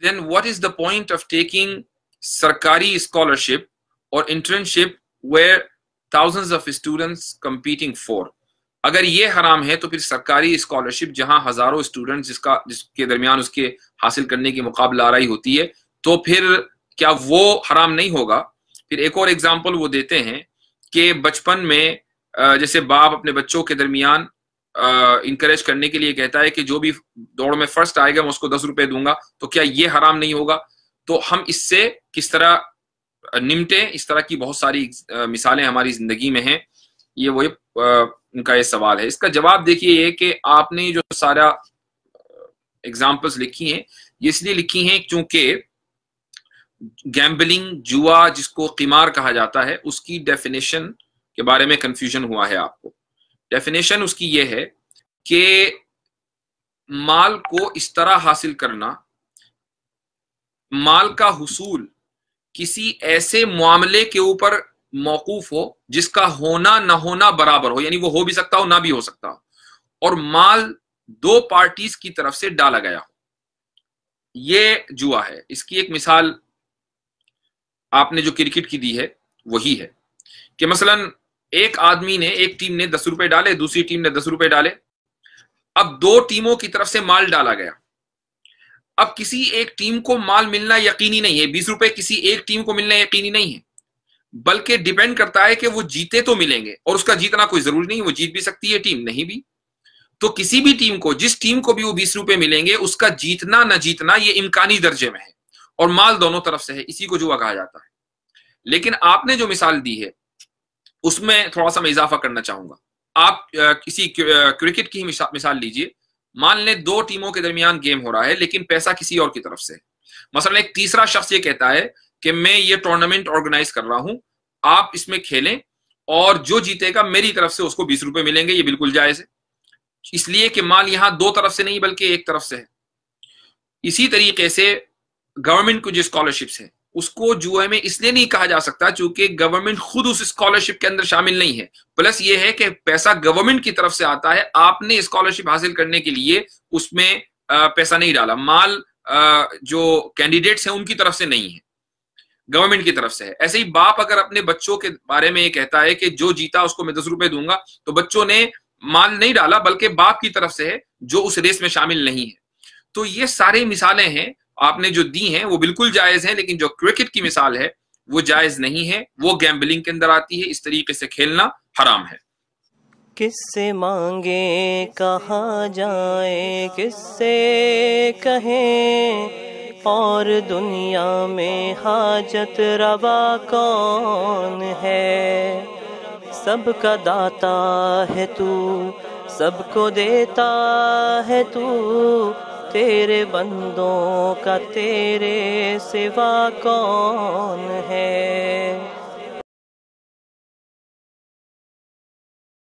then what is the point of taking सरकारी scholarship or internship where thousands of students competing for? अगर ये हराम है तो फिर सरकारी स्कॉलरशिप जहां हजारों स्टूडेंट्स जिसके दरमियान उसके हासिल करने की मुकाबला आराई होती है, तो फिर क्या वो हराम नहीं होगा? फिर एक और एग्जांपल वो देते हैं कि बचपन में जैसे बाप अपने बच्चों के दरमियान इंकरेज करने के लिए कहता है कि जो भी दौड़ में फर्स्ट आएगा मैं उसको 10 रुपए दूंगा, तो क्या ये हराम नहीं होगा? तो हम इससे किस तरह निमटे? इस तरह की बहुत सारी मिसालें हमारी जिंदगी में हैं। ये वही उनका ये सवाल है। इसका जवाब देखिए ये कि आपने जो सारा एग्जाम्पल्स लिखी हैं ये इसलिए लिखी हैं क्योंकि गैम्बलिंग, जुआ जिसको कीमार कहा जाता है, उसकी डेफिनेशन के बारे में कंफ्यूजन हुआ है आपको। डेफिनेशन उसकी ये है कि माल को इस तरह हासिल करना, माल का हुसूल किसी ऐसे मामले के ऊपर मौकूफ हो जिसका होना ना होना बराबर हो, यानी वो हो भी सकता हो ना भी हो सकता हो, और माल दो पार्टीज की तरफ से डाला गया हो, ये जुआ है। इसकी एक मिसाल आपने जो क्रिकेट की दी है वही है कि मसलन एक आदमी ने, एक टीम ने 10 रुपए डाले, दूसरी टीम ने 10 रुपए डाले। अब दो टीमों की तरफ से माल डाला गया। अब किसी एक टीम को माल मिलना यकीनी नहीं है, 20 रुपए किसी एक टीम को मिलना यकीनी नहीं है, बल्कि डिपेंड करता है कि वो जीते तो मिलेंगे, और उसका जीतना कोई जरूरी नहीं, वो जीत भी सकती है टीम, नहीं भी। तो किसी भी टीम को, जिस टीम को भी वो 20 रुपए मिलेंगे, उसका जीतना न जीतना ये इम्कानी दर्जे में है, और माल दोनों तरफ से है। इसी को जुआ कहा जाता है। लेकिन आपने जो मिसाल दी है उसमें थोड़ा सा मैं इजाफा करना चाहूंगा। आप किसी क्रिकेट की मिसाल लीजिए। मान लें दो टीमों के दरमियान गेम हो रहा है, लेकिन पैसा किसी और की तरफ से। मसलन एक तीसरा शख्स ये कहता है कि मैं ये टूर्नामेंट ऑर्गेनाइज कर रहा हूं, आप इसमें खेलें और जो जीतेगा मेरी तरफ से उसको 20 रुपए मिलेंगे। ये बिल्कुल जायज है, इसलिए कि माल यहां दो तरफ से नहीं बल्कि एक तरफ से है। इसी तरीके से गवर्नमेंट को जो स्कॉलरशिप्स है उसको जुए में इसलिए नहीं कहा जा सकता क्योंकि गवर्नमेंट खुद उस स्कॉलरशिप के अंदर शामिल नहीं है। प्लस ये है कि पैसा गवर्नमेंट की तरफ से आता है, आपने स्कॉलरशिप हासिल करने के लिए उसमें पैसा नहीं डाला। माल जो कैंडिडेट्स हैं उनकी तरफ से नहीं है, गवर्नमेंट की तरफ से है। ऐसे ही बाप अगर अपने बच्चों के बारे में ये कहता है कि जो जीता उसको मैं 10 रुपए दूंगा, तो बच्चों ने माल नहीं डाला बल्कि बाप की तरफ से है जो उस रेस में शामिल नहीं है। तो ये सारी मिसालें हैं आपने जो दी हैं वो बिल्कुल जायज हैं, लेकिन जो क्रिकेट की मिसाल है वो जायज नहीं है, वो गैम्बलिंग के अंदर आती है। इस तरीके से खेलना हराम है। किससे मांगे कहाँ जाए, किससे कहें, और दुनिया में हाजत रवा कौन है। सबका दाता है तू, सबको देता है तू, तेरे बंदों का तेरे सिवा कौन है।